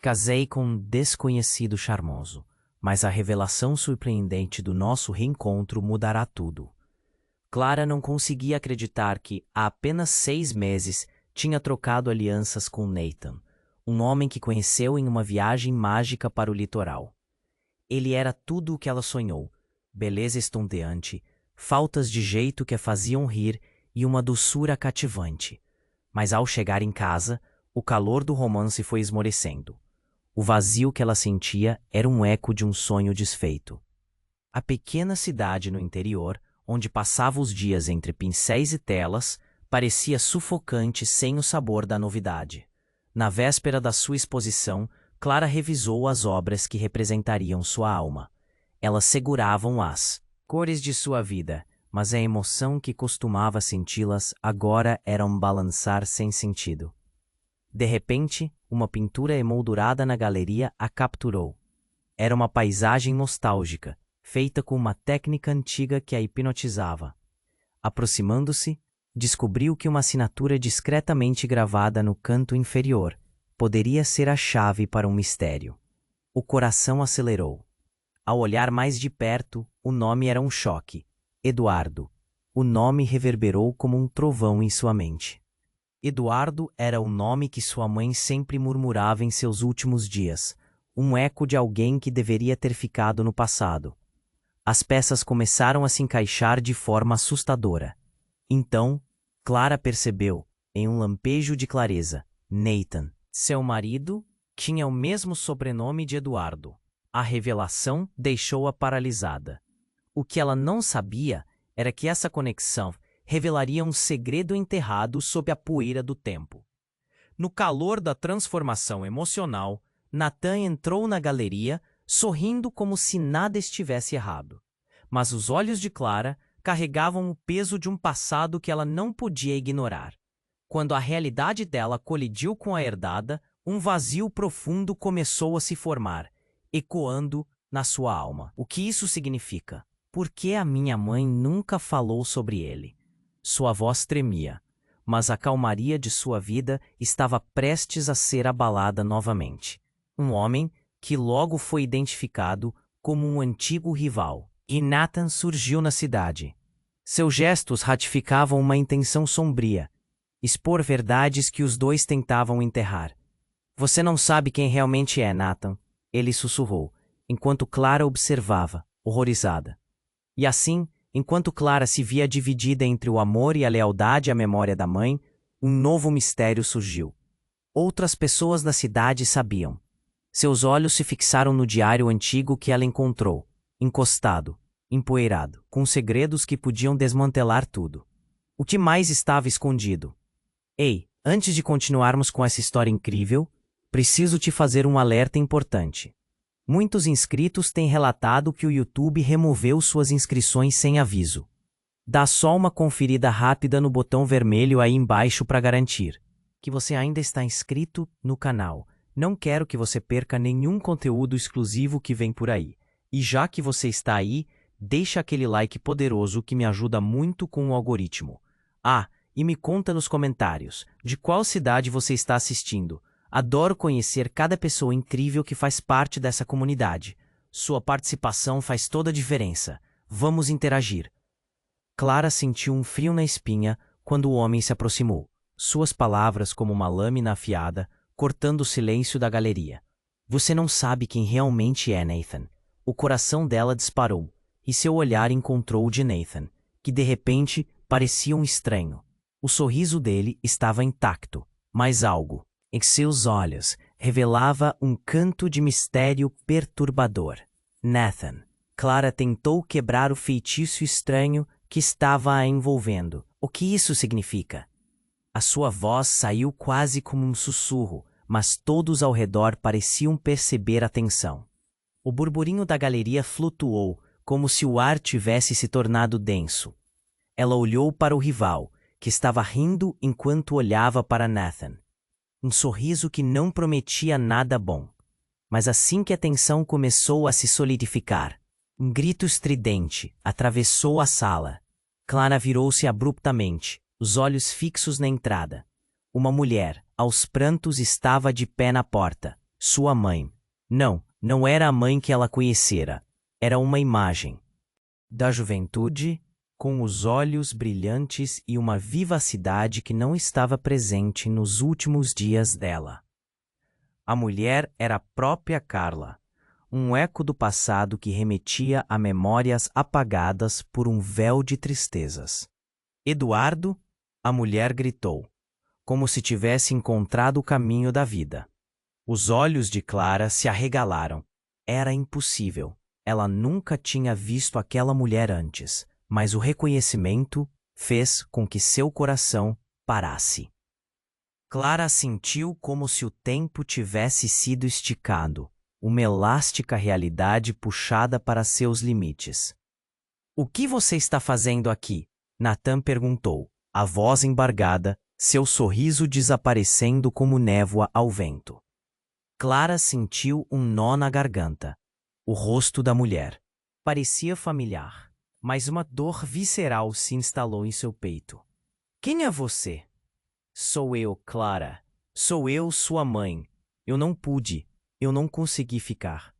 Casei com um desconhecido charmoso, mas a revelação surpreendente do nosso reencontro mudará tudo. Clara não conseguia acreditar que, há apenas 6 meses, tinha trocado alianças com Nathan, um homem que conheceu em uma viagem mágica para o litoral. Ele era tudo o que ela sonhou: beleza estonteante, faltas de jeito que a faziam rir e uma doçura cativante. Mas ao chegar em casa, o calor do romance foi esmorecendo. O vazio que ela sentia era um eco de um sonho desfeito. A pequena cidade no interior, onde passava os dias entre pincéis e telas, parecia sufocante sem o sabor da novidade. Na véspera da sua exposição, Clara revisou as obras que representariam sua alma. Elas seguravam as cores de sua vida, mas a emoção que costumava senti-las agora era um balançar sem sentido. De repente, uma pintura emoldurada na galeria a capturou. Era uma paisagem nostálgica, feita com uma técnica antiga que a hipnotizava. Aproximando-se, descobriu que uma assinatura discretamente gravada no canto inferior poderia ser a chave para um mistério. O coração acelerou. Ao olhar mais de perto, o nome era um choque: Eduardo. O nome reverberou como um trovão em sua mente. Eduardo era o nome que sua mãe sempre murmurava em seus últimos dias, um eco de alguém que deveria ter ficado no passado. As peças começaram a se encaixar de forma assustadora. Então, Clara percebeu, em um lampejo de clareza, Nathan. Seu marido tinha o mesmo sobrenome de Eduardo. A revelação deixou-a paralisada. O que ela não sabia era que essa conexão revelaria um segredo enterrado sob a poeira do tempo. No calor da transformação emocional, Nathan entrou na galeria, sorrindo como se nada estivesse errado. Mas os olhos de Clara carregavam o peso de um passado que ela não podia ignorar. Quando a realidade dela colidiu com a herdada, um vazio profundo começou a se formar, ecoando na sua alma. O que isso significa? Por que a minha mãe nunca falou sobre ele? Sua voz tremia, mas a calmaria de sua vida estava prestes a ser abalada novamente. Um homem que logo foi identificado como um antigo rival. E Nathan surgiu na cidade. Seus gestos ratificavam uma intenção sombria: expor verdades que os dois tentavam enterrar. Você não sabe quem realmente é, Nathan, ele sussurrou, enquanto Clara observava, horrorizada. E assim, enquanto Clara se via dividida entre o amor e a lealdade à memória da mãe, um novo mistério surgiu. Outras pessoas da cidade sabiam. Seus olhos se fixaram no diário antigo que ela encontrou, encostado, empoeirado, com segredos que podiam desmantelar tudo. O que mais estava escondido? Ei, antes de continuarmos com essa história incrível, preciso te fazer um alerta importante. Muitos inscritos têm relatado que o YouTube removeu suas inscrições sem aviso. Dá só uma conferida rápida no botão vermelho aí embaixo para garantir que você ainda está inscrito no canal. Não quero que você perca nenhum conteúdo exclusivo que vem por aí. E já que você está aí, deixa aquele like poderoso que me ajuda muito com o algoritmo. E me conta nos comentários de qual cidade você está assistindo. Adoro conhecer cada pessoa incrível que faz parte dessa comunidade. Sua participação faz toda a diferença. Vamos interagir. Clara sentiu um frio na espinha quando o homem se aproximou. Suas palavras como uma lâmina afiada, cortando o silêncio da galeria. Você não sabe quem realmente é, Nathan. O coração dela disparou, e seu olhar encontrou o de Nathan, que de repente parecia um estranho. O sorriso dele estava intacto, mas algo em seus olhos revelava um canto de mistério perturbador. Nathan. Clara tentou quebrar o feitiço estranho que estava a envolvendo. O que isso significa? A sua voz saiu quase como um sussurro, mas todos ao redor pareciam perceber a tensão. O burburinho da galeria flutuou, como se o ar tivesse se tornado denso. Ela olhou para o rival, que estava rindo enquanto olhava para Nathan. Um sorriso que não prometia nada bom. Mas assim que a tensão começou a se solidificar, um grito estridente atravessou a sala. Clara virou-se abruptamente, os olhos fixos na entrada. Uma mulher, aos prantos, estava de pé na porta. Sua mãe. Não, não era a mãe que ela conhecera. Era uma imagem da juventude, com os olhos brilhantes e uma vivacidade que não estava presente nos últimos dias dela. A mulher era a própria Carla, um eco do passado que remetia a memórias apagadas por um véu de tristezas. Eduardo, a mulher gritou, como se tivesse encontrado o caminho da vida. Os olhos de Clara se arregalaram. Era impossível. Ela nunca tinha visto aquela mulher antes, mas o reconhecimento fez com que seu coração parasse. Clara sentiu como se o tempo tivesse sido esticado, uma elástica realidade puxada para seus limites. "O que você está fazendo aqui?" Nathan perguntou, a voz embargada, seu sorriso desaparecendo como névoa ao vento. Clara sentiu um nó na garganta. O rosto da mulher parecia familiar, mas uma dor visceral se instalou em seu peito. "Quem é você?" "Sou eu, Clara. Sou eu, sua mãe. Eu não consegui ficar."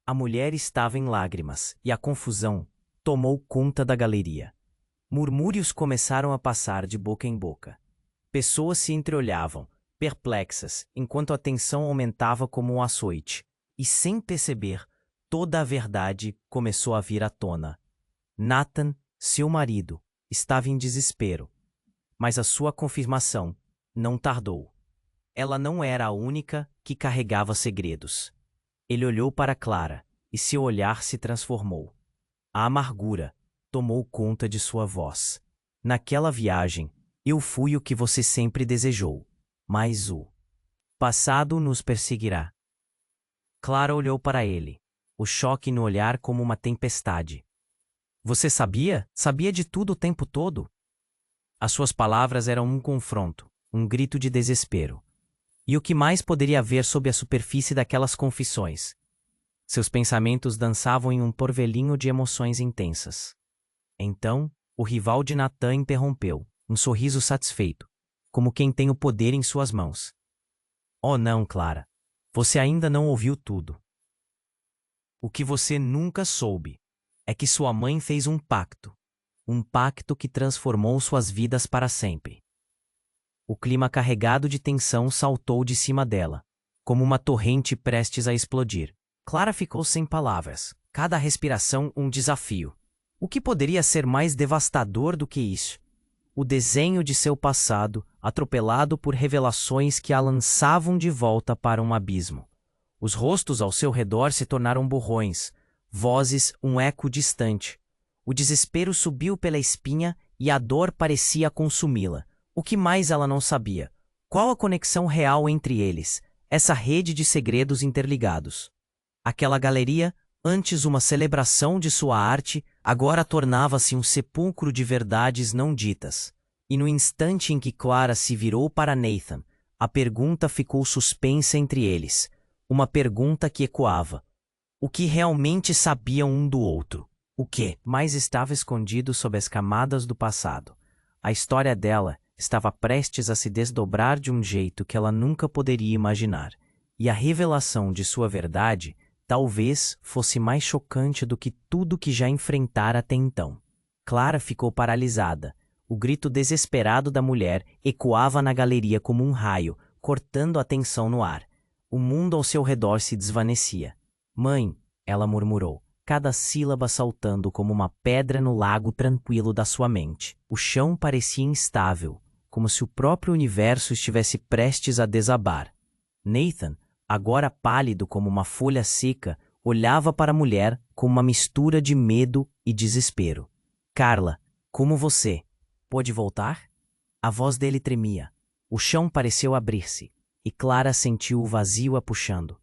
A mulher estava em lágrimas e a confusão tomou conta da galeria. Murmúrios começaram a passar de boca em boca. Pessoas se entreolhavam, perplexas, enquanto a tensão aumentava como um açoite. E sem perceber, toda a verdade começou a vir à tona. Nathan, seu marido, estava em desespero. Mas a sua confirmação não tardou. Ela não era a única que carregava segredos. Ele olhou para Clara e seu olhar se transformou. A amargura tomou conta de sua voz. "Naquela viagem, eu fui o que você sempre desejou, mas o passado nos perseguirá." Clara olhou para ele, o choque no olhar como uma tempestade. "Você sabia? Sabia de tudo o tempo todo?" As suas palavras eram um confronto, um grito de desespero. E o que mais poderia haver sob a superfície daquelas confissões? Seus pensamentos dançavam em um porvelinho de emoções intensas. Então, o rival de Nathan interrompeu, um sorriso satisfeito, como quem tem o poder em suas mãos. "Oh não, Clara. Você ainda não ouviu tudo. O que você nunca soube é que sua mãe fez um pacto que transformou suas vidas para sempre." O clima carregado de tensão saltou de cima dela, como uma torrente prestes a explodir. Clara ficou sem palavras, cada respiração um desafio. O que poderia ser mais devastador do que isso? O desenho de seu passado, atropelado por revelações que a lançavam de volta para um abismo. Os rostos ao seu redor se tornaram borrões, vozes um eco distante. O desespero subiu pela espinha e a dor parecia consumi-la. O que mais ela não sabia? Qual a conexão real entre eles, essa rede de segredos interligados? Aquela galeria, antes uma celebração de sua arte, agora tornava-se um sepulcro de verdades não ditas. E no instante em que Clara se virou para Nathan, a pergunta ficou suspensa entre eles. Uma pergunta que ecoava. O que realmente sabiam um do outro? O que mais estava escondido sob as camadas do passado? A história dela estava prestes a se desdobrar de um jeito que ela nunca poderia imaginar. E a revelação de sua verdade talvez fosse mais chocante do que tudo que já enfrentara até então. Clara ficou paralisada. O grito desesperado da mulher ecoava na galeria como um raio, cortando a tensão no ar. O mundo ao seu redor se desvanecia. "Mãe", ela murmurou, cada sílaba saltando como uma pedra no lago tranquilo da sua mente. O chão parecia instável, como se o próprio universo estivesse prestes a desabar. Nathan, agora pálido como uma folha seca, olhava para a mulher com uma mistura de medo e desespero. "Carla, como você? Pode voltar?" A voz dele tremia. O chão pareceu abrir-se, e Clara sentiu o vazio a puxando.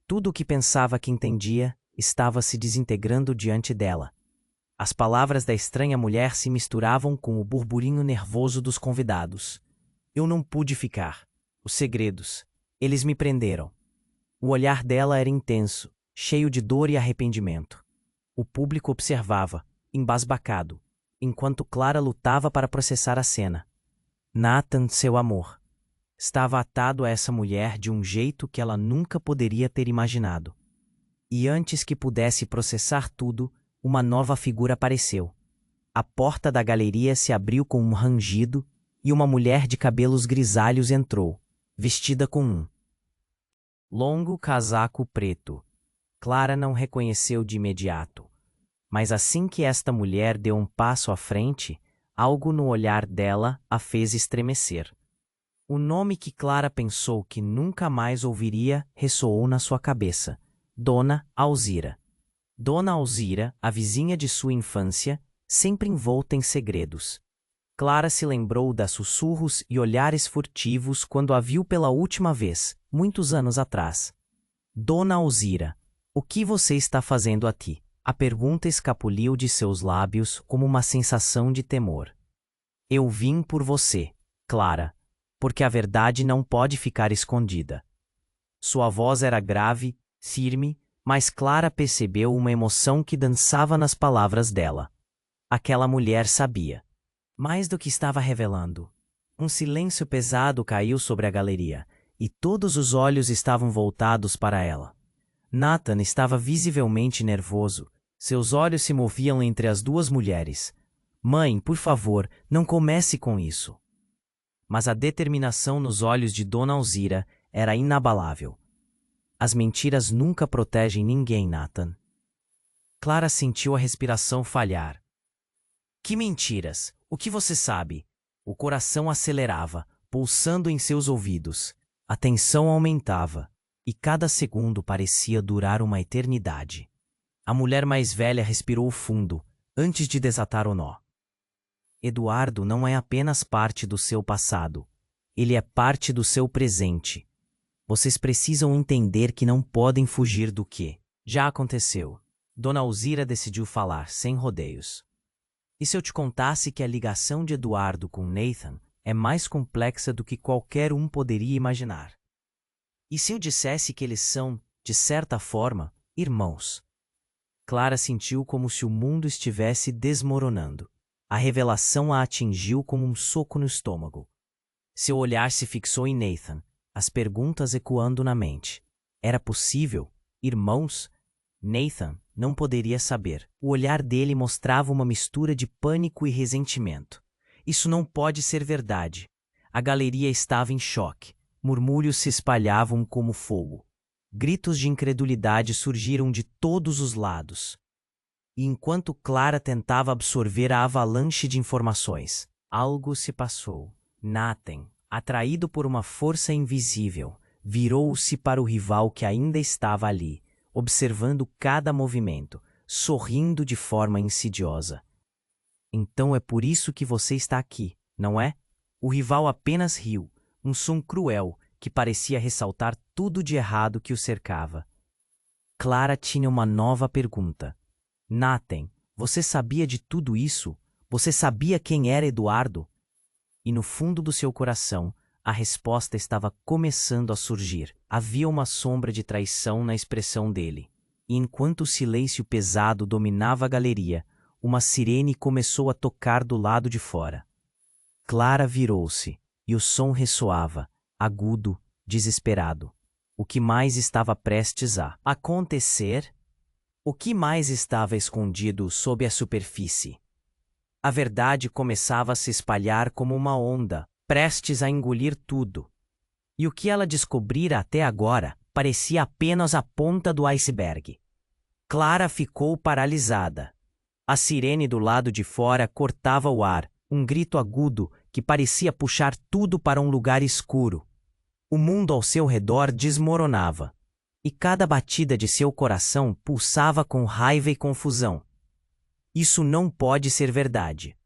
Tudo o que pensava que entendia estava se desintegrando diante dela. As palavras da estranha mulher se misturavam com o burburinho nervoso dos convidados. "Eu não pude ficar. Os segredos. Eles me prenderam." O olhar dela era intenso, cheio de dor e arrependimento. O público observava, embasbacado, enquanto Clara lutava para processar a cena. "Nathan, seu amor." estava atado a essa mulher de um jeito que ela nunca poderia ter imaginado. E antes que pudesse processar tudo, uma nova figura apareceu. A porta da galeria se abriu com um rangido e uma mulher de cabelos grisalhos entrou, vestida com um longo casaco preto. Clara não reconheceu de imediato, mas assim que esta mulher deu um passo à frente, algo no olhar dela a fez estremecer. O nome que Clara pensou que nunca mais ouviria ressoou na sua cabeça: Dona Alzira. Dona Alzira, a vizinha de sua infância, sempre envolta em segredos. Clara se lembrou das sussurros e olhares furtivos quando a viu pela última vez, muitos anos atrás. Dona Alzira, o que você está fazendo aqui? A pergunta escapuliu de seus lábios como uma sensação de temor. Eu vim por você, Clara, porque a verdade não pode ficar escondida. Sua voz era grave, firme, mas Clara percebeu uma emoção que dançava nas palavras dela. Aquela mulher sabia. Mais do que estava revelando. Um silêncio pesado caiu sobre a galeria, e todos os olhos estavam voltados para ela. Nathan estava visivelmente nervoso. Seus olhos se moviam entre as duas mulheres. Mãe, por favor, não comece com isso. Mas a determinação nos olhos de Dona Alzira era inabalável. As mentiras nunca protegem ninguém, Nathan. Clara sentiu a respiração falhar. Que mentiras? O que você sabe? O coração acelerava, pulsando em seus ouvidos. A tensão aumentava, e cada segundo parecia durar uma eternidade. A mulher mais velha respirou fundo, antes de desatar o nó. Eduardo não é apenas parte do seu passado. Ele é parte do seu presente. Vocês precisam entender que não podem fugir do que já aconteceu. Dona Alzira decidiu falar sem rodeios. E se eu te contasse que a ligação de Eduardo com Nathan é mais complexa do que qualquer um poderia imaginar? E se eu dissesse que eles são, de certa forma, irmãos? Clara sentiu como se o mundo estivesse desmoronando. A revelação a atingiu como um soco no estômago. Seu olhar se fixou em Nathan, as perguntas ecoando na mente. Era possível? Irmãos? Nathan não poderia saber. O olhar dele mostrava uma mistura de pânico e ressentimento. Isso não pode ser verdade. A galeria estava em choque. Murmúrios se espalhavam como fogo. Gritos de incredulidade surgiram de todos os lados. E enquanto Clara tentava absorver a avalanche de informações, algo se passou. Nathan, atraído por uma força invisível, virou-se para o rival que ainda estava ali, observando cada movimento, sorrindo de forma insidiosa. Então é por isso que você está aqui, não é? O rival apenas riu, um som cruel que parecia ressaltar tudo de errado que o cercava. Clara tinha uma nova pergunta. Nathan, você sabia de tudo isso? Você sabia quem era Eduardo? E no fundo do seu coração, a resposta estava começando a surgir. Havia uma sombra de traição na expressão dele. E enquanto o silêncio pesado dominava a galeria, uma sirene começou a tocar do lado de fora. Clara virou-se, e o som ressoava, agudo, desesperado. O que mais estava prestes a acontecer? O que mais estava escondido sob a superfície? A verdade começava a se espalhar como uma onda, prestes a engolir tudo. E o que ela descobrira até agora parecia apenas a ponta do iceberg. Clara ficou paralisada. A sirene do lado de fora cortava o ar, um grito agudo que parecia puxar tudo para um lugar escuro. O mundo ao seu redor desmoronava, e cada batida de seu coração pulsava com raiva e confusão. Isso não pode ser verdade.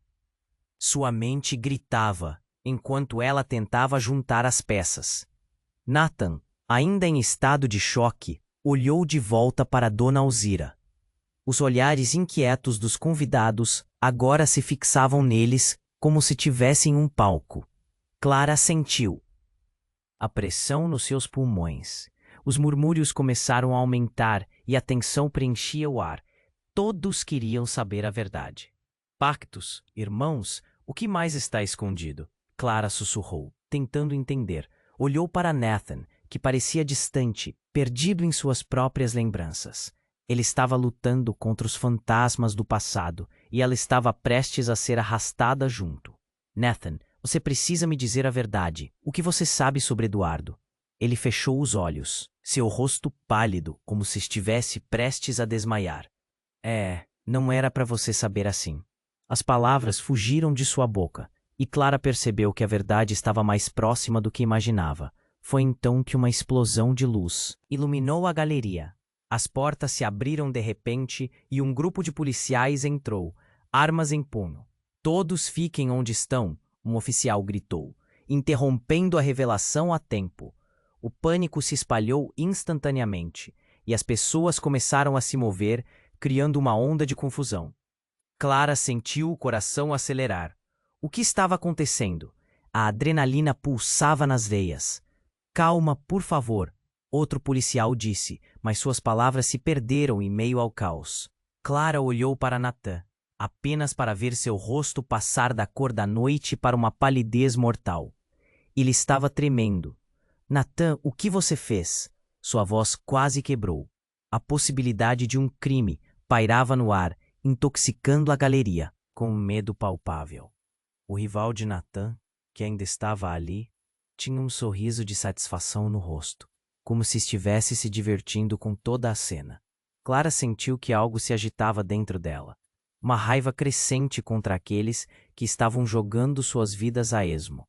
Sua mente gritava, enquanto ela tentava juntar as peças. Nathan, ainda em estado de choque, olhou de volta para Dona Alzira. Os olhares inquietos dos convidados agora se fixavam neles como se tivessem um palco. Clara sentiu a pressão nos seus pulmões. Os murmúrios começaram a aumentar e a tensão preenchia o ar. Todos queriam saber a verdade. Pactos, irmãos, o que mais está escondido? Clara sussurrou, tentando entender. Olhou para Nathan, que parecia distante, perdido em suas próprias lembranças. Ele estava lutando contra os fantasmas do passado e ela estava prestes a ser arrastada junto. Nathan, você precisa me dizer a verdade. O que você sabe sobre Eduardo? Ele fechou os olhos, seu rosto pálido, como se estivesse prestes a desmaiar. Não era para você saber assim. As palavras fugiram de sua boca, e Clara percebeu que a verdade estava mais próxima do que imaginava. Foi então que uma explosão de luz iluminou a galeria. As portas se abriram de repente e um grupo de policiais entrou, armas em punho. Todos fiquem onde estão, um oficial gritou, interrompendo a revelação a tempo. O pânico se espalhou instantaneamente, e as pessoas começaram a se mover, criando uma onda de confusão. Clara sentiu o coração acelerar. O que estava acontecendo? A adrenalina pulsava nas veias. Calma, por favor, outro policial disse, mas suas palavras se perderam em meio ao caos. Clara olhou para Nathan, apenas para ver seu rosto passar da cor da noite para uma palidez mortal. Ele estava tremendo. Nathan, o que você fez? Sua voz quase quebrou. A possibilidade de um crime pairava no ar, intoxicando a galeria, com um medo palpável. O rival de Nathan, que ainda estava ali, tinha um sorriso de satisfação no rosto, como se estivesse se divertindo com toda a cena. Clara sentiu que algo se agitava dentro dela, uma raiva crescente contra aqueles que estavam jogando suas vidas a esmo.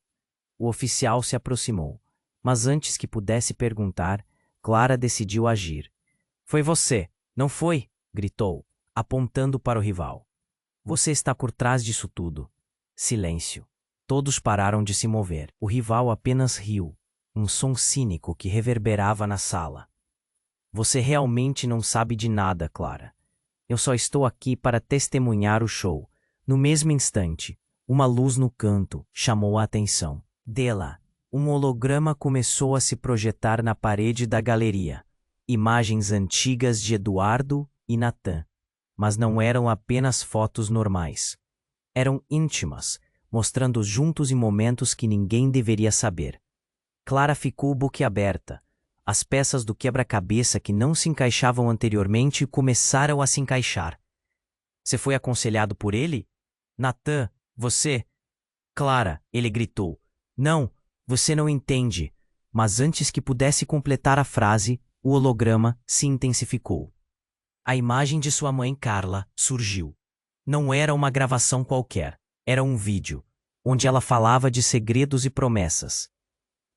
O oficial se aproximou, mas antes que pudesse perguntar, Clara decidiu agir. Foi você, não foi? Gritou, apontando para o rival. Você está por trás disso tudo. Silêncio. Todos pararam de se mover. O rival apenas riu, um som cínico que reverberava na sala. Você realmente não sabe de nada, Clara. Eu só estou aqui para testemunhar o show. No mesmo instante, uma luz no canto chamou a atenção dela. Um holograma começou a se projetar na parede da galeria. Imagens antigas de Eduardo e Nathan. Mas não eram apenas fotos normais. Eram íntimas, mostrando juntos em momentos que ninguém deveria saber. Clara ficou boquiaberta. As peças do quebra-cabeça que não se encaixavam anteriormente começaram a se encaixar. Você foi aconselhado por ele? Nathan, você... Clara, ele gritou. Não, você não entende. Mas antes que pudesse completar a frase, o holograma se intensificou. A imagem de sua mãe Carla surgiu. Não era uma gravação qualquer, era um vídeo, onde ela falava de segredos e promessas.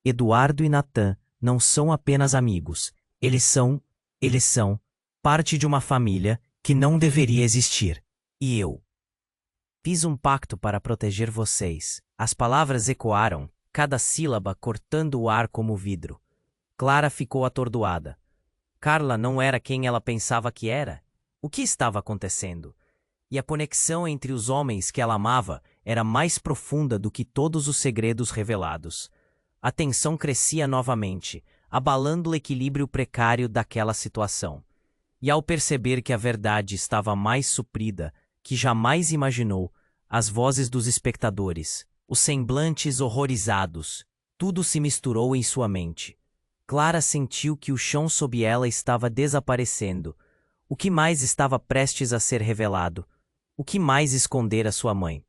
Eduardo e Nathan não são apenas amigos, eles são parte de uma família que não deveria existir. E eu fiz um pacto para proteger vocês. As palavras ecoaram, cada sílaba cortando o ar como vidro. Clara ficou atordoada. Carla não era quem ela pensava que era. O que estava acontecendo? E a conexão entre os homens que ela amava era mais profunda do que todos os segredos revelados. A tensão crescia novamente, abalando o equilíbrio precário daquela situação. E ao perceber que a verdade estava mais suprida que jamais imaginou, as vozes dos espectadores, os semblantes horrorizados, tudo se misturou em sua mente. Clara sentiu que o chão sob ela estava desaparecendo. O que mais estava prestes a ser revelado? O que mais escondera sua mãe?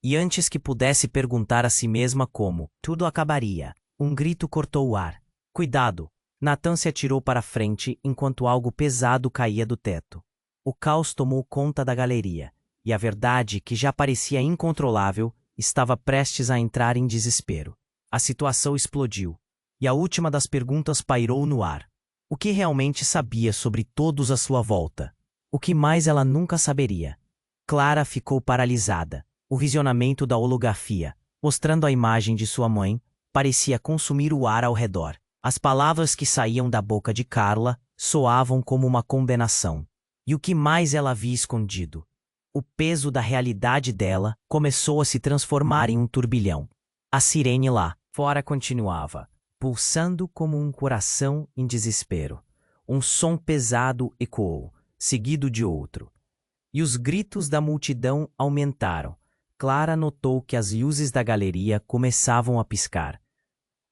E antes que pudesse perguntar a si mesma como tudo acabaria, um grito cortou o ar. Cuidado! Nathan se atirou para frente enquanto algo pesado caía do teto. O caos tomou conta da galeria, e a verdade, que já parecia incontrolável, estava prestes a entrar em desespero. A situação explodiu, e a última das perguntas pairou no ar. O que realmente sabia sobre todos à sua volta? O que mais ela nunca saberia? Clara ficou paralisada. O visionamento da holografia, mostrando a imagem de sua mãe, parecia consumir o ar ao redor. As palavras que saíam da boca de Carla soavam como uma condenação. E o que mais ela havia escondido? O peso da realidade dela começou a se transformar em um turbilhão. A sirene lá fora continuava, pulsando como um coração em desespero. Um som pesado ecoou, seguido de outro. E os gritos da multidão aumentaram. Clara notou que as luzes da galeria começavam a piscar.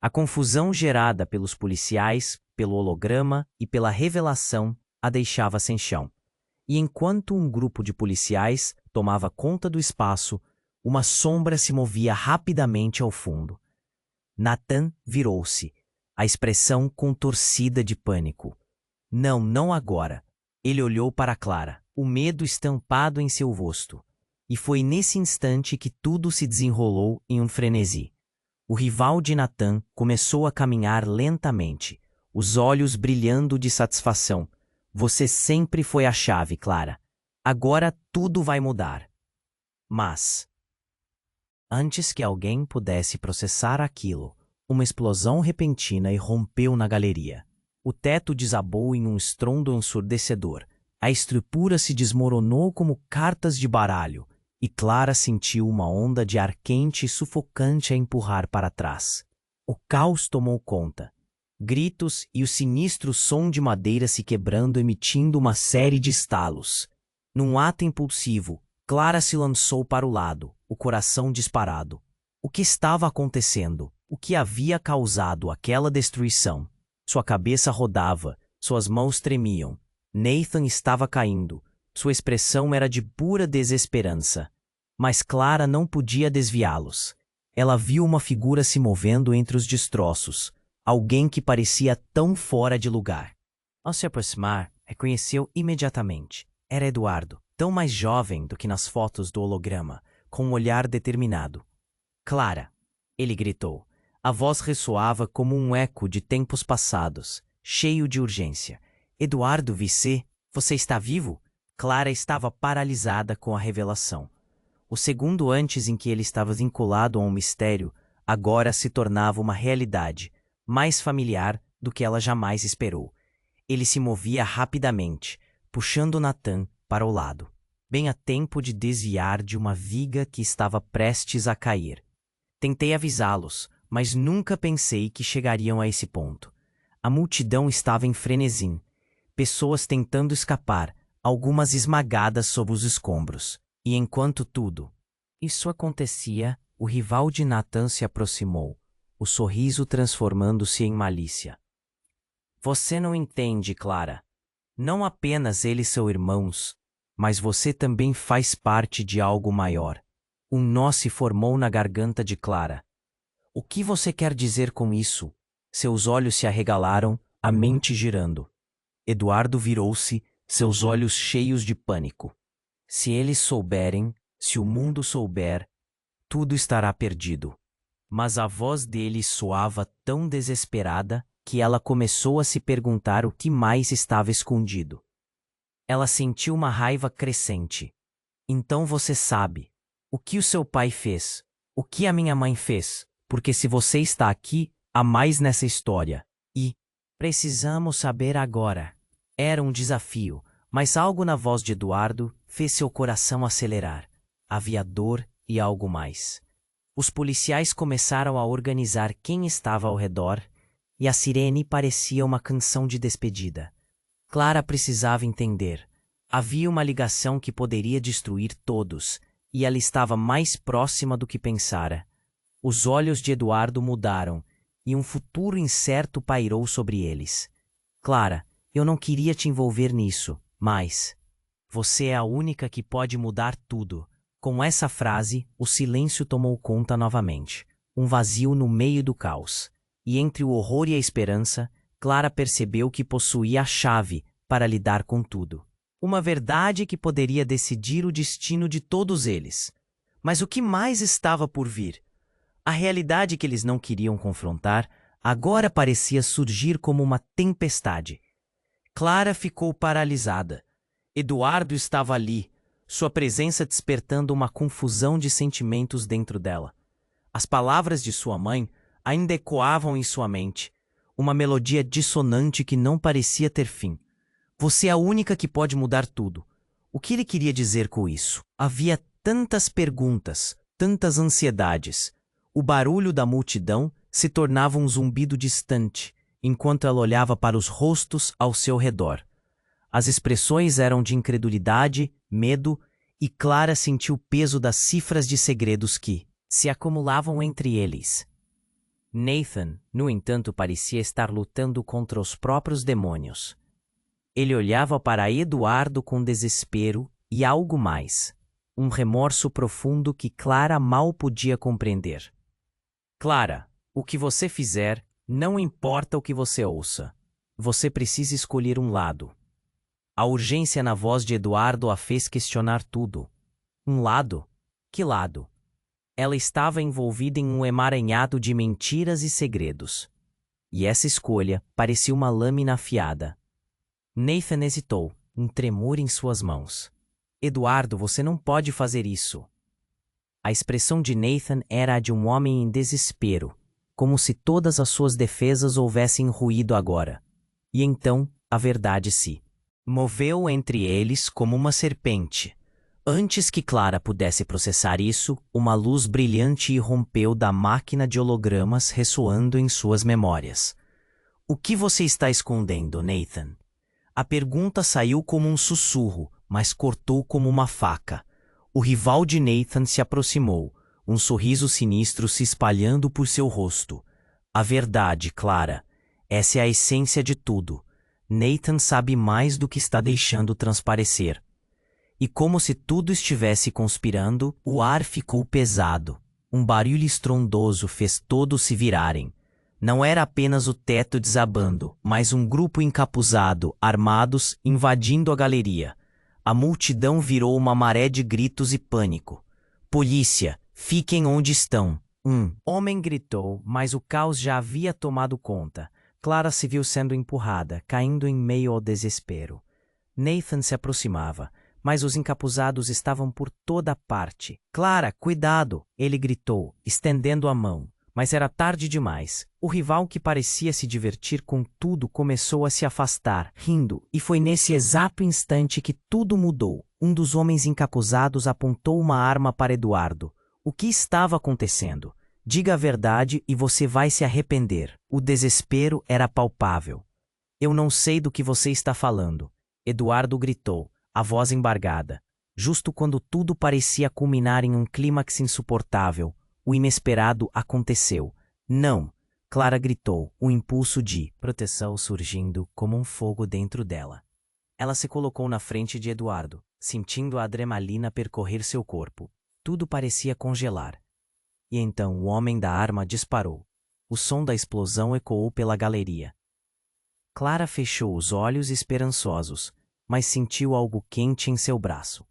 A confusão gerada pelos policiais, pelo holograma e pela revelação a deixava sem chão. E enquanto um grupo de policiais tomava conta do espaço, uma sombra se movia rapidamente ao fundo. Nathan virou-se, a expressão contorcida de pânico. Não, não agora. Ele olhou para Clara, o medo estampado em seu rosto. E foi nesse instante que tudo se desenrolou em um frenesi. O rival de Nathan começou a caminhar lentamente, os olhos brilhando de satisfação. Você sempre foi a chave, Clara. Agora tudo vai mudar. Mas, antes que alguém pudesse processar aquilo, uma explosão repentina irrompeu na galeria. O teto desabou em um estrondo ensurdecedor. A estrutura se desmoronou como cartas de baralho, e Clara sentiu uma onda de ar quente e sufocante a empurrar para trás. O caos tomou conta. Gritos e o sinistro som de madeira se quebrando emitindo uma série de estalos. Num ato impulsivo, Clara se lançou para o lado, o coração disparado. O que estava acontecendo? O que havia causado aquela destruição? Sua cabeça rodava, suas mãos tremiam. Nathan estava caindo. Sua expressão era de pura desesperança. Mas Clara não podia desviá-los. Ela viu uma figura se movendo entre os destroços. Alguém que parecia tão fora de lugar. Ao se aproximar, reconheceu imediatamente. Era Eduardo, tão mais jovem do que nas fotos do holograma, com um olhar determinado. Clara, ele gritou. A voz ressoava como um eco de tempos passados, cheio de urgência. Eduardo Vissé, você está vivo? Clara estava paralisada com a revelação. O segundo antes em que ele estava vinculado a um mistério, agora se tornava uma realidade, mais familiar do que ela jamais esperou. Ele se movia rapidamente, puxando Nathan para o lado, bem a tempo de desviar de uma viga que estava prestes a cair. Tentei avisá-los, mas nunca pensei que chegariam a esse ponto. A multidão estava em frenesi, pessoas tentando escapar, algumas esmagadas sob os escombros. E enquanto tudo isso acontecia, o rival de Nathan se aproximou, o sorriso transformando-se em malícia. Você não entende, Clara. Não apenas eles são irmãos, mas você também faz parte de algo maior. Um nó se formou na garganta de Clara. O que você quer dizer com isso? Seus olhos se arregalaram, a mente girando. Eduardo virou-se, seus olhos cheios de pânico. Se eles souberem, se o mundo souber, tudo estará perdido. Mas a voz dele soava tão desesperada que ela começou a se perguntar o que mais estava escondido. Ela sentiu uma raiva crescente. Então você sabe. O que o seu pai fez? O que a minha mãe fez? Porque se você está aqui, há mais nessa história. E precisamos saber agora. Era um desafio, mas algo na voz de Eduardo fez seu coração acelerar. Havia dor e algo mais. Os policiais começaram a organizar quem estava ao redor, e a sirene parecia uma canção de despedida. Clara precisava entender. Havia uma ligação que poderia destruir todos, e ela estava mais próxima do que pensara. Os olhos de Eduardo mudaram, e um futuro incerto pairou sobre eles. Clara, eu não queria te envolver nisso, mas você é a única que pode mudar tudo. Com essa frase, o silêncio tomou conta novamente. Um vazio no meio do caos. E entre o horror e a esperança, Clara percebeu que possuía a chave para lidar com tudo. Uma verdade que poderia decidir o destino de todos eles. Mas o que mais estava por vir? A realidade que eles não queriam confrontar agora parecia surgir como uma tempestade. Clara ficou paralisada. Eduardo estava ali, sua presença despertando uma confusão de sentimentos dentro dela. As palavras de sua mãe ainda ecoavam em sua mente, uma melodia dissonante que não parecia ter fim. Você é a única que pode mudar tudo. O que ele queria dizer com isso? Havia tantas perguntas, tantas ansiedades. O barulho da multidão se tornava um zumbido distante, enquanto ela olhava para os rostos ao seu redor. As expressões eram de incredulidade, medo, e Clara sentiu o peso das cifras de segredos que se acumulavam entre eles. Nathan, no entanto, parecia estar lutando contra os próprios demônios. Ele olhava para Eduardo com desespero e algo mais, um remorso profundo que Clara mal podia compreender. Clara, o que você fizer, não importa o que você ouça. Você precisa escolher um lado. A urgência na voz de Eduardo a fez questionar tudo. Um lado? Que lado? Ela estava envolvida em um emaranhado de mentiras e segredos. E essa escolha parecia uma lâmina afiada. Nathan hesitou, um tremor em suas mãos. Eduardo, você não pode fazer isso. A expressão de Nathan era a de um homem em desespero, como se todas as suas defesas houvessem ruído agora. E então, a verdade se moveu entre eles como uma serpente. Antes que Clara pudesse processar isso, uma luz brilhante irrompeu da máquina de hologramas ressoando em suas memórias. O que você está escondendo, Nathan? A pergunta saiu como um sussurro, mas cortou como uma faca. O rival de Nathan se aproximou, um sorriso sinistro se espalhando por seu rosto. A verdade, Clara. Essa é a essência de tudo. Nathan sabe mais do que está deixando transparecer. E como se tudo estivesse conspirando, o ar ficou pesado. Um barulho estrondoso fez todos se virarem. Não era apenas o teto desabando, mas um grupo encapuzado, armados, invadindo a galeria. A multidão virou uma maré de gritos e pânico. Polícia, fiquem onde estão. Um homem gritou, mas o caos já havia tomado conta. Clara se viu sendo empurrada, caindo em meio ao desespero. Nathan se aproximava, mas os encapuzados estavam por toda parte. Clara, cuidado! Ele gritou, estendendo a mão. Mas era tarde demais. O rival, que parecia se divertir com tudo, começou a se afastar, rindo, e foi nesse exato instante que tudo mudou. Um dos homens encapuzados apontou uma arma para Eduardo. O que estava acontecendo? Diga a verdade e você vai se arrepender. O desespero era palpável. Eu não sei do que você está falando. Eduardo gritou, a voz embargada. Justo quando tudo parecia culminar em um clímax insuportável, o inesperado aconteceu. Não! Clara gritou, o impulso de proteção surgindo como um fogo dentro dela. Ela se colocou na frente de Eduardo, sentindo a adrenalina percorrer seu corpo. Tudo parecia congelar. E então o homem da arma disparou. O som da explosão ecoou pela galeria. Clara fechou os olhos esperançosos, mas sentiu algo quente em seu braço.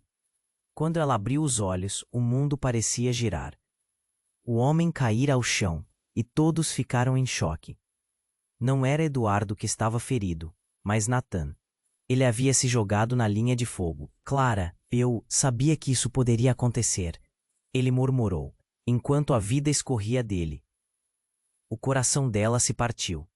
Quando ela abriu os olhos, o mundo parecia girar. O homem caíra ao chão, e todos ficaram em choque. Não era Eduardo que estava ferido, mas Nathan. Ele havia se jogado na linha de fogo. Clara, eu sabia que isso poderia acontecer. Ele murmurou, enquanto a vida escorria dele. O coração dela se partiu.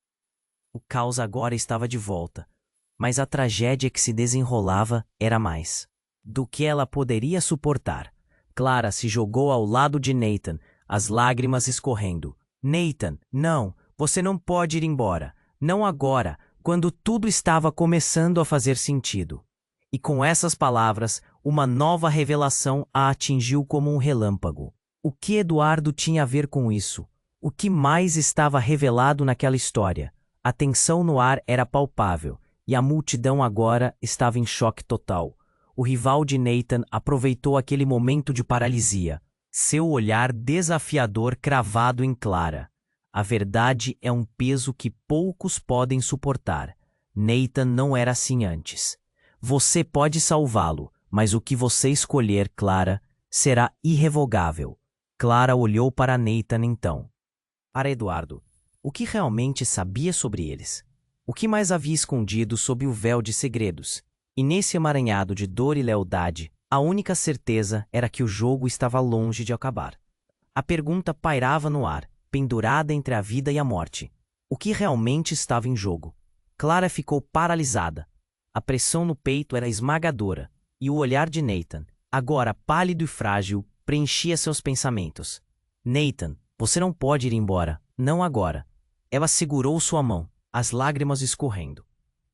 O caos agora estava de volta, mas a tragédia que se desenrolava era mais do que ela poderia suportar. Clara se jogou ao lado de Nathan, as lágrimas escorrendo. Nathan, não, você não pode ir embora. Não agora, quando tudo estava começando a fazer sentido. E com essas palavras, uma nova revelação a atingiu como um relâmpago. O que Eduardo tinha a ver com isso? O que mais estava revelado naquela história? A tensão no ar era palpável, e a multidão agora estava em choque total. O rival de Nathan aproveitou aquele momento de paralisia, seu olhar desafiador cravado em Clara. A verdade é um peso que poucos podem suportar. Nathan não era assim antes. Você pode salvá-lo, mas o que você escolher, Clara, será irrevogável. Clara olhou para Nathan então. Para Eduardo, o que realmente sabia sobre eles? O que mais havia escondido sob o véu de segredos? E nesse emaranhado de dor e lealdade, a única certeza era que o jogo estava longe de acabar. A pergunta pairava no ar, pendurada entre a vida e a morte. O que realmente estava em jogo? Clara ficou paralisada. A pressão no peito era esmagadora, e o olhar de Nathan, agora pálido e frágil, preenchia seus pensamentos. Nathan, você não pode ir embora, não agora. Ela segurou sua mão, as lágrimas escorrendo.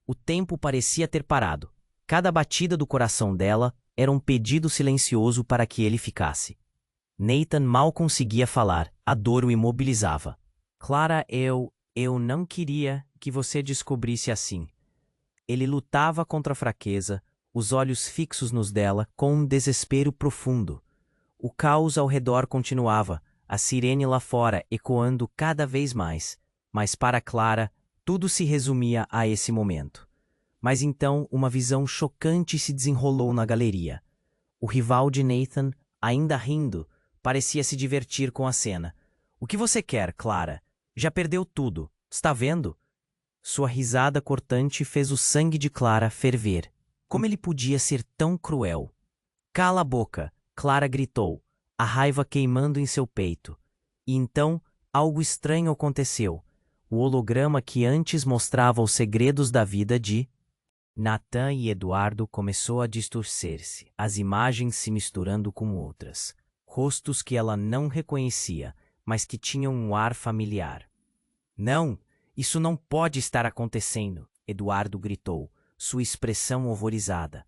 O tempo parecia ter parado. Cada batida do coração dela era um pedido silencioso para que ele ficasse. Nathan mal conseguia falar, a dor o imobilizava. Clara, eu não queria que você descobrisse assim. Ele lutava contra a fraqueza, os olhos fixos nos dela, com um desespero profundo. O caos ao redor continuava, a sirene lá fora ecoando cada vez mais. Mas para Clara, tudo se resumia a esse momento. Mas então uma visão chocante se desenrolou na galeria. O rival de Nathan, ainda rindo, parecia se divertir com a cena. O que você quer, Clara? Já perdeu tudo. Está vendo? Sua risada cortante fez o sangue de Clara ferver. Como ele podia ser tão cruel? Cala a boca, Clara gritou, a raiva queimando em seu peito. E então, algo estranho aconteceu. O holograma que antes mostrava os segredos da vida de Nathan e Eduardo começou a distorcer-se, as imagens se misturando com outras. Rostos que ela não reconhecia, mas que tinham um ar familiar. Não, isso não pode estar acontecendo, Eduardo gritou, sua expressão horrorizada.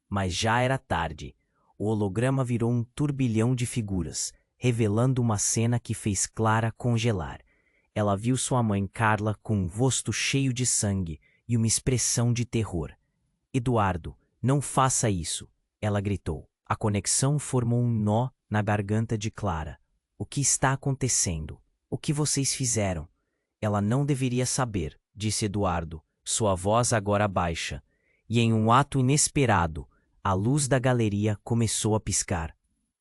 Mas já era tarde. O holograma virou um turbilhão de figuras, revelando uma cena que fez Clara congelar. Ela viu sua mãe Carla com um rosto cheio de sangue e uma expressão de terror. Eduardo, não faça isso, ela gritou. A conexão formou um nó na garganta de Clara. O que está acontecendo? O que vocês fizeram? Ela não deveria saber, disse Eduardo, sua voz agora baixa. E em um ato inesperado, a luz da galeria começou a piscar.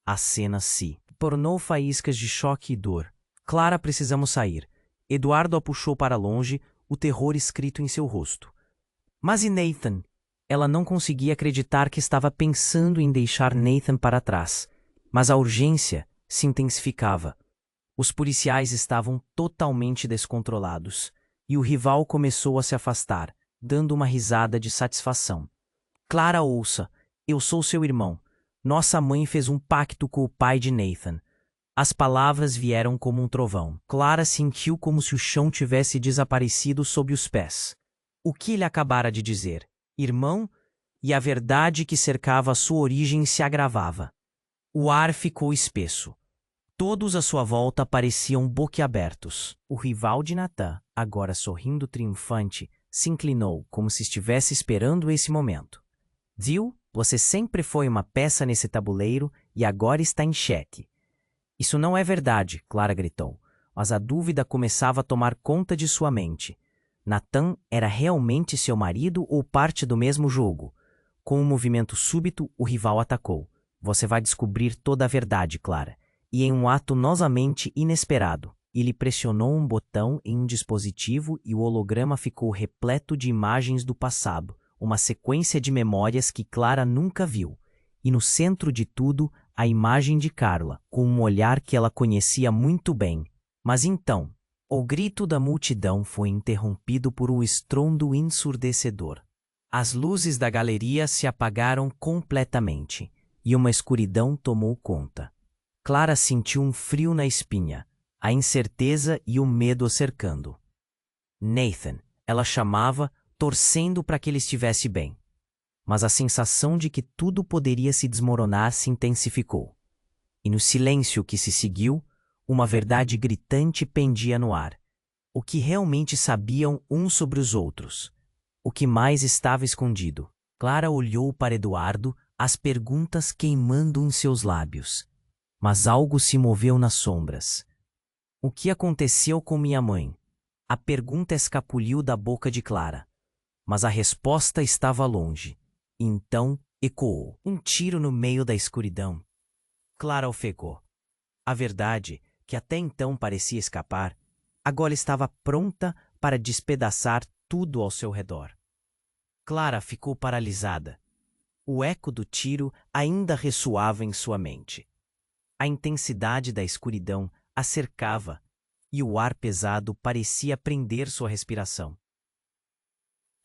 A cena se tornou faíscas de choque e dor. Clara, precisamos sair. Eduardo a puxou para longe, o terror escrito em seu rosto. Mas e Nathan? Ela não conseguia acreditar que estava pensando em deixar Nathan para trás. Mas a urgência se intensificava. Os policiais estavam totalmente descontrolados, e o rival começou a se afastar, dando uma risada de satisfação. Clara, ouça, eu sou seu irmão. Nossa mãe fez um pacto com o pai de Nathan. As palavras vieram como um trovão. Clara sentiu como se o chão tivesse desaparecido sob os pés. O que ele acabara de dizer? Irmão? E a verdade que cercava a sua origem se agravava. O ar ficou espesso. Todos à sua volta pareciam boquiabertos. O rival de Nathan, agora sorrindo triunfante, se inclinou como se estivesse esperando esse momento. Viu? Você sempre foi uma peça nesse tabuleiro e agora está em xeque. Isso não é verdade, Clara gritou, mas a dúvida começava a tomar conta de sua mente. Nathan era realmente seu marido ou parte do mesmo jogo? Com um movimento súbito, o rival atacou. Você vai descobrir toda a verdade, Clara. E em um ato novamente inesperado, ele pressionou um botão em um dispositivo e o holograma ficou repleto de imagens do passado, uma sequência de memórias que Clara nunca viu. E no centro de tudo, a imagem de Carla, com um olhar que ela conhecia muito bem. Mas então, o grito da multidão foi interrompido por um estrondo ensurdecedor. As luzes da galeria se apagaram completamente, e uma escuridão tomou conta. Clara sentiu um frio na espinha, a incerteza e o medo a cercando. Nathan, ela chamava, torcendo para que ele estivesse bem. Mas a sensação de que tudo poderia se desmoronar se intensificou. E no silêncio que se seguiu, uma verdade gritante pendia no ar. O que realmente sabiam uns sobre os outros? O que mais estava escondido? Clara olhou para Eduardo, as perguntas queimando em seus lábios. Mas algo se moveu nas sombras. O que aconteceu com minha mãe? A pergunta escapuliu da boca de Clara. Mas a resposta estava longe. Então ecoou um tiro no meio da escuridão. Clara ofegou. A verdade, que até então parecia escapar, agora estava pronta para despedaçar tudo ao seu redor. Clara ficou paralisada. O eco do tiro ainda ressoava em sua mente. A intensidade da escuridão a cercava e o ar pesado parecia prender sua respiração.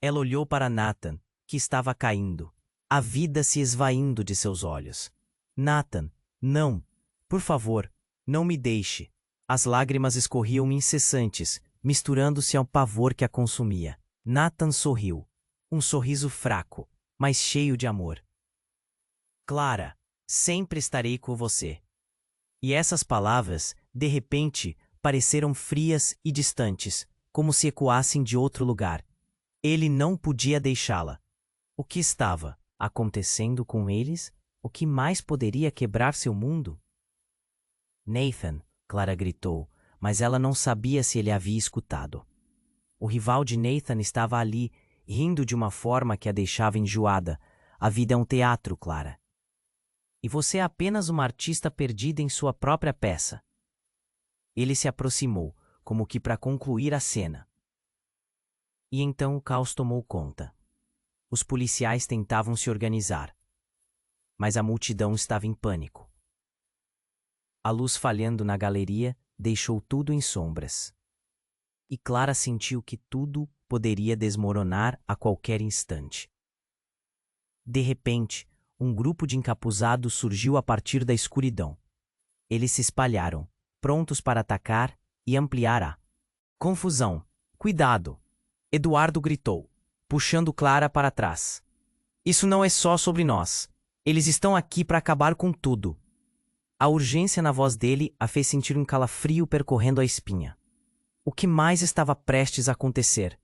Ela olhou para Nathan, que estava caindo, a vida se esvaindo de seus olhos. Nathan, não, por favor, não me deixe. As lágrimas escorriam incessantes, misturando-se ao pavor que a consumia. Nathan sorriu, um sorriso fraco, mas cheio de amor. Clara, sempre estarei com você. E essas palavras, de repente, pareceram frias e distantes, como se ecoassem de outro lugar. Ele não podia deixá-la. O que estava acontecendo com eles? O que mais poderia quebrar seu mundo? Nathan, Clara gritou, mas ela não sabia se ele havia escutado. O rival de Nathan estava ali, rindo de uma forma que a deixava enjoada. A vida é um teatro, Clara. E você é apenas uma artista perdida em sua própria peça. Ele se aproximou, como que para concluir a cena. E então o caos tomou conta. Os policiais tentavam se organizar, mas a multidão estava em pânico. A luz falhando na galeria deixou tudo em sombras. E Clara sentiu que tudo poderia desmoronar a qualquer instante. De repente, um grupo de encapuzados surgiu a partir da escuridão. Eles se espalharam, prontos para atacar e ampliar a confusão. Cuidado! Eduardo gritou, puxando Clara para trás. Isso não é só sobre nós. Eles estão aqui para acabar com tudo. A urgência na voz dele a fez sentir um calafrio percorrendo a espinha. O que mais estava prestes a acontecer?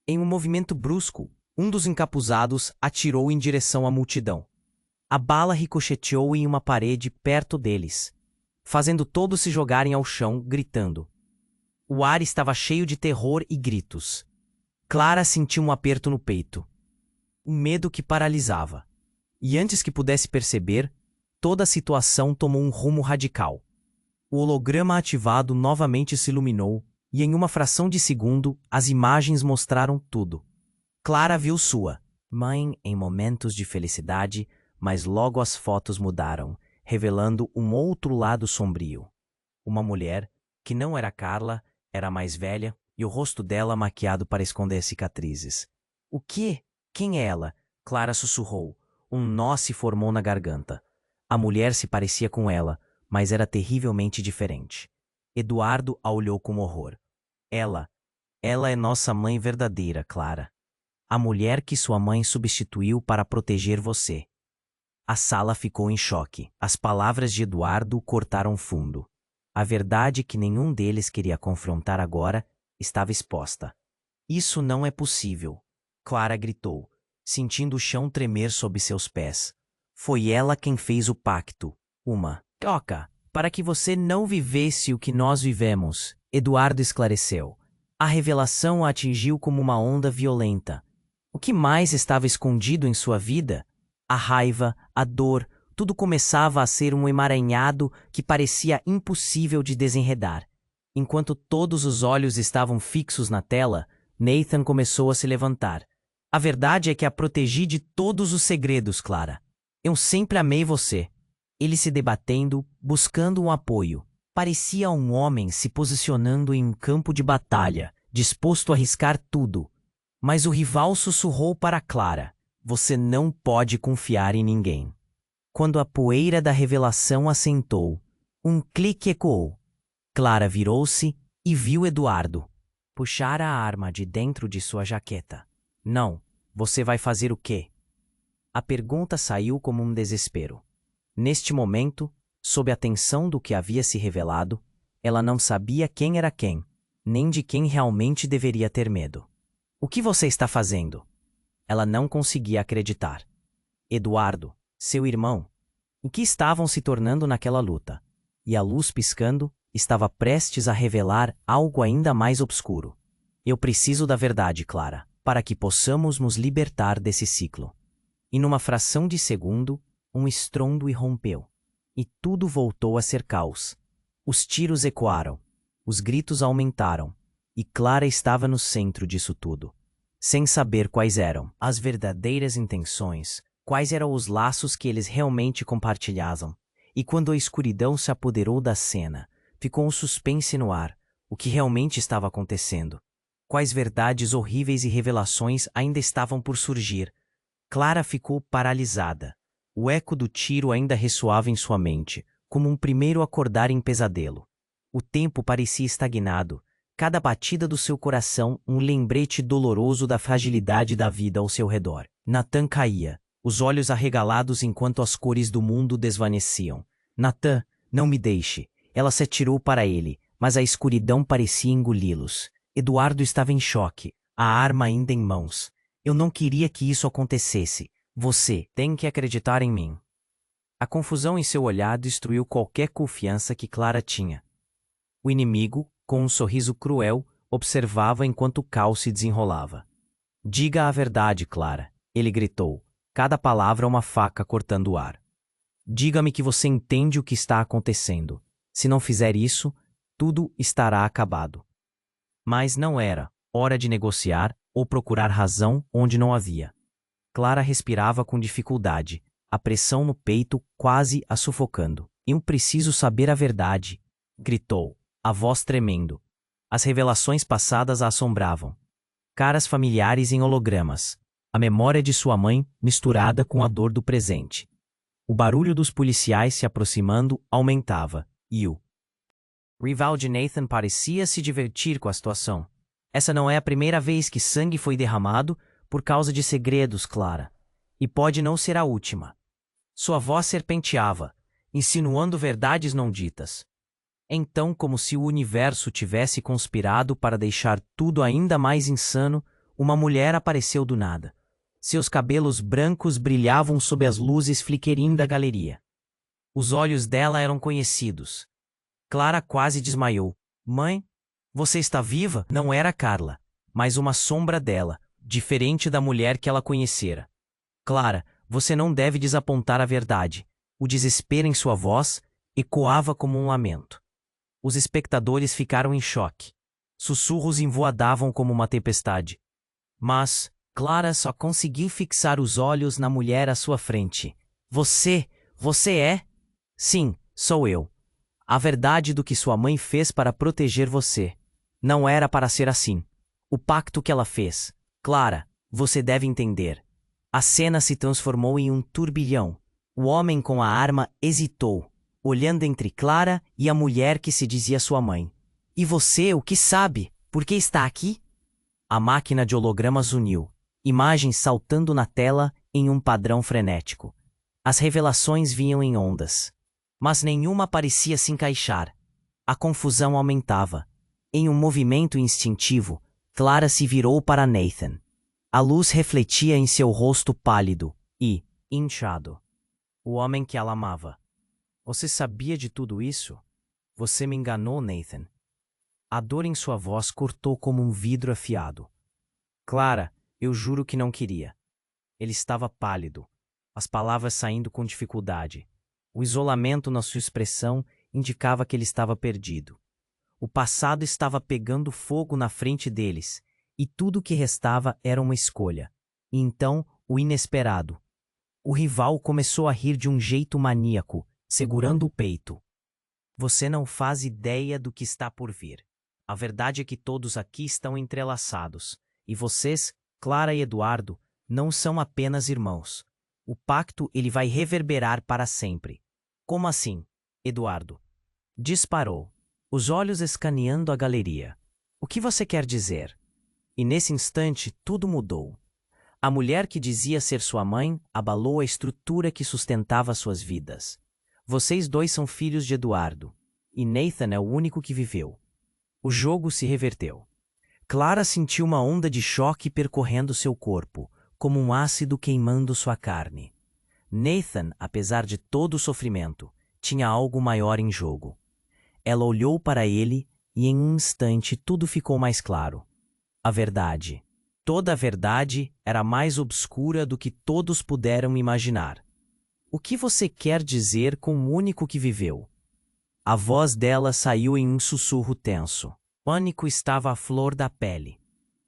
Em um movimento brusco, um dos encapuzados atirou em direção à multidão. A bala ricocheteou em uma parede perto deles, fazendo todos se jogarem ao chão, gritando. O ar estava cheio de terror e gritos. Clara sentiu um aperto no peito. Um medo que paralisava. E antes que pudesse perceber, toda a situação tomou um rumo radical. O holograma ativado novamente se iluminou, e em uma fração de segundo, as imagens mostraram tudo. Clara viu sua mãe em momentos de felicidade, mas logo as fotos mudaram, revelando um outro lado sombrio. Uma mulher, que não era Carla, era mais velha, e o rosto dela maquiado para esconder as cicatrizes. O quê? Quem é ela? Clara sussurrou. Um nó se formou na garganta. A mulher se parecia com ela, mas era terrivelmente diferente. Eduardo a olhou com horror. Ela é nossa mãe verdadeira, Clara. A mulher que sua mãe substituiu para proteger você. A sala ficou em choque. As palavras de Eduardo cortaram fundo. A verdade que nenhum deles queria confrontar agora estava exposta. Isso não é possível, Clara gritou, sentindo o chão tremer sob seus pés. Foi ela quem fez o pacto. Uma troca, para que você não vivesse o que nós vivemos, Eduardo esclareceu. A revelação a atingiu como uma onda violenta. O que mais estava escondido em sua vida? A raiva, a dor, tudo começava a ser um emaranhado que parecia impossível de desenredar. Enquanto todos os olhos estavam fixos na tela, Nathan começou a se levantar. A verdade é que a protegi de todos os segredos, Clara. Eu sempre amei você. Ele se debatendo, buscando um apoio. Parecia um homem se posicionando em um campo de batalha, disposto a arriscar tudo. Mas o rival sussurrou para Clara. Você não pode confiar em ninguém. Quando a poeira da revelação assentou, um clique ecoou. Clara virou-se e viu Eduardo. Puxara a arma de dentro de sua jaqueta. Não, você vai fazer o quê? A pergunta saiu como um desespero. Neste momento, sob a tensão do que havia se revelado, ela não sabia quem era quem, nem de quem realmente deveria ter medo. O que você está fazendo? Ela não conseguia acreditar. Eduardo, seu irmão, o que estavam se tornando naquela luta? E a luz piscando estava prestes a revelar algo ainda mais obscuro. Eu preciso da verdade, Clara, para que possamos nos libertar desse ciclo. E numa fração de segundo, um estrondo irrompeu. E tudo voltou a ser caos. Os tiros ecoaram, os gritos aumentaram, e Clara estava no centro disso tudo. Sem saber quais eram as verdadeiras intenções, quais eram os laços que eles realmente compartilhavam. E quando a escuridão se apoderou da cena, ficou um suspense no ar. O que realmente estava acontecendo? Quais verdades horríveis e revelações ainda estavam por surgir? Clara ficou paralisada. O eco do tiro ainda ressoava em sua mente, como um primeiro acordar em pesadelo. O tempo parecia estagnado, cada batida do seu coração um lembrete doloroso da fragilidade da vida ao seu redor. Nathan caía, os olhos arregalados enquanto as cores do mundo desvaneciam. Nathan, não me deixe. Ela se atirou para ele, mas a escuridão parecia engoli-los. Eduardo estava em choque, a arma ainda em mãos. Eu não queria que isso acontecesse. Você tem que acreditar em mim. A confusão em seu olhar destruiu qualquer confiança que Clara tinha. O inimigo, com um sorriso cruel, observava enquanto o caos se desenrolava. Diga a verdade, Clara, ele gritou, cada palavra uma faca cortando o ar. Diga-me que você entende o que está acontecendo. Se não fizer isso, tudo estará acabado. Mas não era hora de negociar ou procurar razão onde não havia. Clara respirava com dificuldade, a pressão no peito quase a sufocando. Eu preciso saber a verdade, gritou, a voz tremendo. As revelações passadas a assombravam. Caras familiares em hologramas. A memória de sua mãe misturada com a dor do presente. O barulho dos policiais se aproximando aumentava, e o rival de Nathan parecia se divertir com a situação. Essa não é a primeira vez que sangue foi derramado por causa de segredos, Clara. E pode não ser a última. Sua voz serpenteava, insinuando verdades não ditas. Então, como se o universo tivesse conspirado para deixar tudo ainda mais insano, uma mulher apareceu do nada. Seus cabelos brancos brilhavam sob as luzes flickering da galeria. Os olhos dela eram conhecidos. Clara quase desmaiou. Mãe, você está viva? Não era Carla, mas uma sombra dela, diferente da mulher que ela conhecera. Clara, você não deve desapontar a verdade. O desespero em sua voz ecoava como um lamento. Os espectadores ficaram em choque. Sussurros envoadavam como uma tempestade. Mas Clara só conseguiu fixar os olhos na mulher à sua frente. Você é? Sim, sou eu. A verdade do que sua mãe fez para proteger você. Não era para ser assim. O pacto que ela fez. Clara, você deve entender. A cena se transformou em um turbilhão. O homem com a arma hesitou, olhando entre Clara e a mulher que se dizia sua mãe. E você, o que sabe? Por que está aqui? A máquina de hologramas uniu, imagens saltando na tela em um padrão frenético. As revelações vinham em ondas, mas nenhuma parecia se encaixar. A confusão aumentava. Em um movimento instintivo, Clara se virou para Nathan. A luz refletia em seu rosto pálido e inchado. O homem que ela amava. Você sabia de tudo isso? Você me enganou, Nathan. A dor em sua voz cortou como um vidro afiado. Clara, eu juro que não queria. Ele estava pálido, as palavras saindo com dificuldade. O isolamento na sua expressão indicava que ele estava perdido. O passado estava pegando fogo na frente deles, e tudo o que restava era uma escolha. E então, o inesperado. O rival começou a rir de um jeito maníaco, segurando o peito. Você não faz ideia do que está por vir. A verdade é que todos aqui estão entrelaçados, e vocês, Clara e Eduardo, não são apenas irmãos. O pacto ele vai reverberar para sempre. Como assim, Eduardo? Disparou, os olhos escaneando a galeria. O que você quer dizer? E nesse instante tudo mudou. A mulher que dizia ser sua mãe abalou a estrutura que sustentava suas vidas. Vocês dois são filhos de Eduardo, e Nathan é o único que viveu. O jogo se reverteu. Clara sentiu uma onda de choque percorrendo seu corpo, como um ácido queimando sua carne. Nathan, apesar de todo o sofrimento, tinha algo maior em jogo. Ela olhou para ele e em um instante tudo ficou mais claro. A verdade. Toda a verdade era mais obscura do que todos puderam imaginar. O que você quer dizer com o único que viveu? A voz dela saiu em um sussurro tenso. Pânico estava à flor da pele.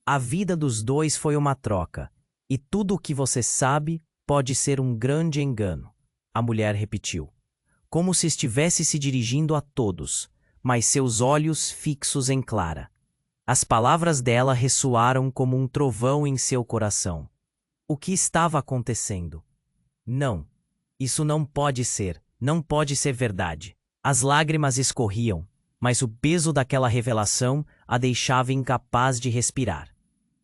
A vida dos dois foi uma troca, e tudo o que você sabe pode ser um grande engano, a mulher repetiu, como se estivesse se dirigindo a todos, mas seus olhos fixos em Clara. As palavras dela ressoaram como um trovão em seu coração. O que estava acontecendo? Não. Isso não pode ser verdade. As lágrimas escorriam, mas o peso daquela revelação a deixava incapaz de respirar.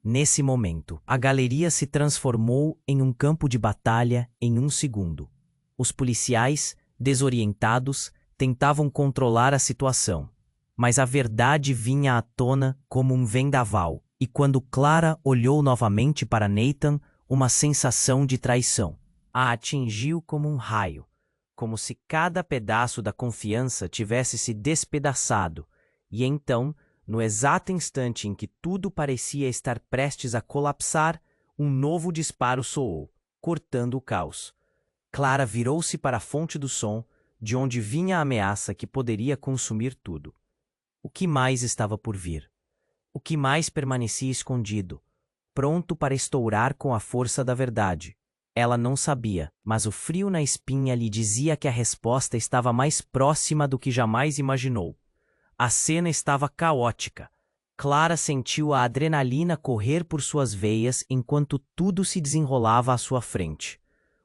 Nesse momento, a galeria se transformou em um campo de batalha em um segundo. Os policiais, desorientados, tentavam controlar a situação. Mas a verdade vinha à tona como um vendaval, e quando Clara olhou novamente para Nathan, uma sensação de traição a atingiu como um raio, como se cada pedaço da confiança tivesse se despedaçado, e então, no exato instante em que tudo parecia estar prestes a colapsar, um novo disparo soou, cortando o caos. Clara virou-se para a fonte do som, de onde vinha a ameaça que poderia consumir tudo. O que mais estava por vir? O que mais permanecia escondido, pronto para estourar com a força da verdade? Ela não sabia, mas o frio na espinha lhe dizia que a resposta estava mais próxima do que jamais imaginou. A cena estava caótica. Clara sentiu a adrenalina correr por suas veias enquanto tudo se desenrolava à sua frente.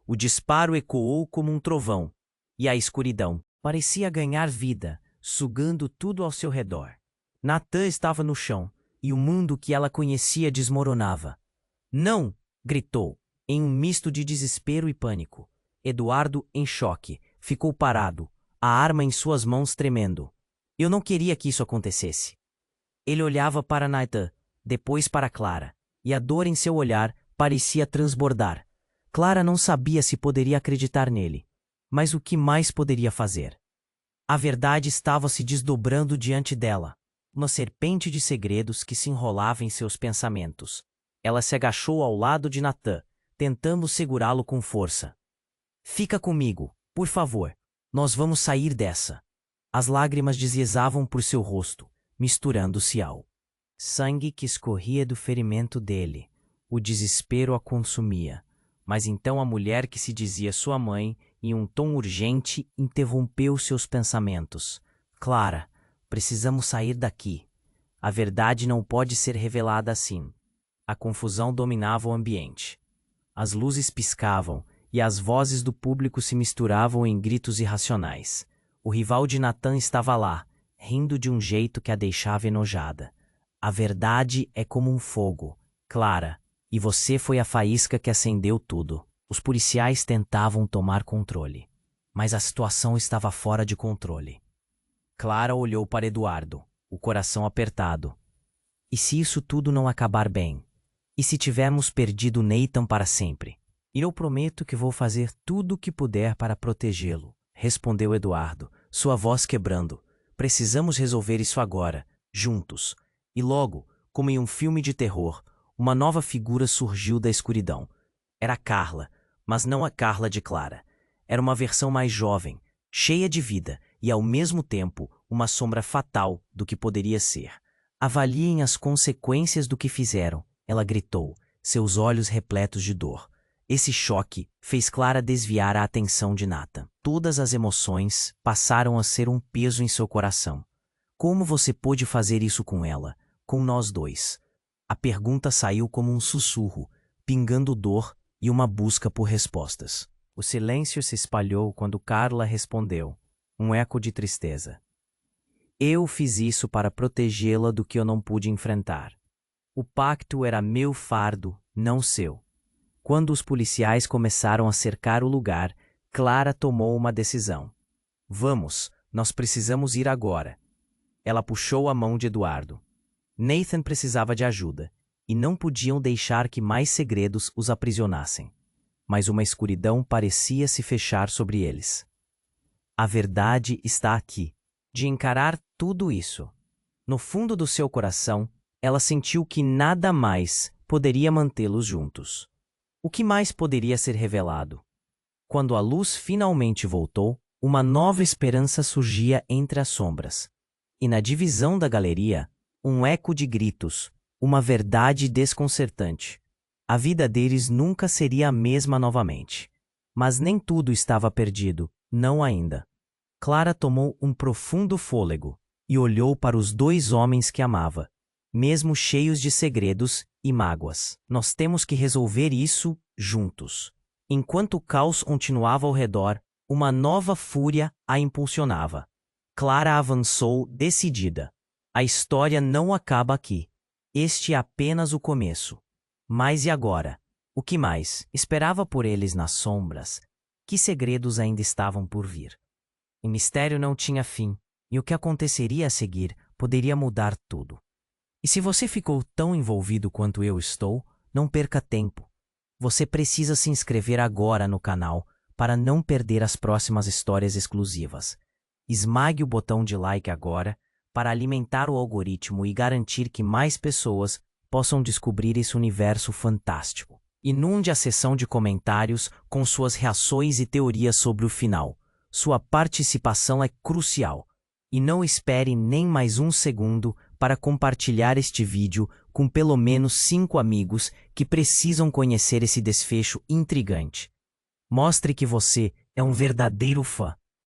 O disparo ecoou como um trovão, e a escuridão parecia ganhar vida, sugando tudo ao seu redor. Nathan estava no chão, e o mundo que ela conhecia desmoronava. "Não!" gritou, em um misto de desespero e pânico. Eduardo, em choque, ficou parado, a arma em suas mãos tremendo. Eu não queria que isso acontecesse. Ele olhava para Nathan, depois para Clara, e a dor em seu olhar parecia transbordar. Clara não sabia se poderia acreditar nele, mas o que mais poderia fazer? A verdade estava se desdobrando diante dela, uma serpente de segredos que se enrolava em seus pensamentos. Ela se agachou ao lado de Nathan, tentando segurá-lo com força. "Fica comigo, por favor. Nós vamos sair dessa." As lágrimas deslizavam por seu rosto, misturando-se ao sangue que escorria do ferimento dele. O desespero a consumia. Mas então a mulher que se dizia sua mãe, em um tom urgente, interrompeu seus pensamentos. "Clara, precisamos sair daqui. A verdade não pode ser revelada assim." A confusão dominava o ambiente. As luzes piscavam e as vozes do público se misturavam em gritos irracionais. O rival de Nathan estava lá, rindo de um jeito que a deixava enojada. "A verdade é como um fogo, Clara, e você foi a faísca que acendeu tudo." Os policiais tentavam tomar controle, mas a situação estava fora de controle. Clara olhou para Eduardo, o coração apertado. "E se isso tudo não acabar bem? E se tivermos perdido Nathan para sempre?" "Eu prometo que vou fazer tudo o que puder para protegê-lo", respondeu Eduardo, sua voz quebrando. "Precisamos resolver isso agora, juntos." E logo, como em um filme de terror, uma nova figura surgiu da escuridão. Era Carla, mas não a Carla de Clara. Era uma versão mais jovem, cheia de vida e, ao mesmo tempo, uma sombra fatal do que poderia ser. "Avaliem as consequências do que fizeram", ela gritou, seus olhos repletos de dor. Esse choque fez Clara desviar a atenção de Nathan. Todas as emoções passaram a ser um peso em seu coração. "Como você pôde fazer isso com ela, com nós dois?" A pergunta saiu como um sussurro, pingando dor e uma busca por respostas. O silêncio se espalhou quando Carla respondeu, um eco de tristeza. "Eu fiz isso para protegê-la do que eu não pude enfrentar. O pacto era meu fardo, não seu." Quando os policiais começaram a cercar o lugar, Clara tomou uma decisão. "Vamos, nós precisamos ir agora." Ela puxou a mão de Eduardo. Nathan precisava de ajuda, e não podiam deixar que mais segredos os aprisionassem. Mas uma escuridão parecia se fechar sobre eles. A verdade está aqui. De encarar tudo isso, no fundo do seu coração, ela sentiu que nada mais poderia mantê-los juntos. O que mais poderia ser revelado? Quando a luz finalmente voltou, uma nova esperança surgia entre as sombras. E na divisão da galeria, um eco de gritos, uma verdade desconcertante. A vida deles nunca seria a mesma novamente. Mas nem tudo estava perdido, não ainda. Clara tomou um profundo fôlego e olhou para os dois homens que amava, mesmo cheios de segredos e mágoas. "Nós temos que resolver isso juntos." Enquanto o caos continuava ao redor, uma nova fúria a impulsionava. Clara avançou decidida. A história não acaba aqui. Este é apenas o começo. Mas e agora? O que mais esperava por eles nas sombras? Que segredos ainda estavam por vir? O mistério não tinha fim, E o que aconteceria a seguir poderia mudar tudo. E se você ficou tão envolvido quanto eu estou, não perca tempo. Você precisa se inscrever agora no canal para não perder as próximas histórias exclusivas. Esmague o botão de like agora para alimentar o algoritmo e garantir que mais pessoas possam descobrir esse universo fantástico. Inunde a seção de comentários com suas reações e teorias sobre o final. Sua participação é crucial. E não espere nem mais um segundo para compartilhar este vídeo com pelo menos 5 amigos que precisam conhecer esse desfecho intrigante. Mostre que você é um verdadeiro fã.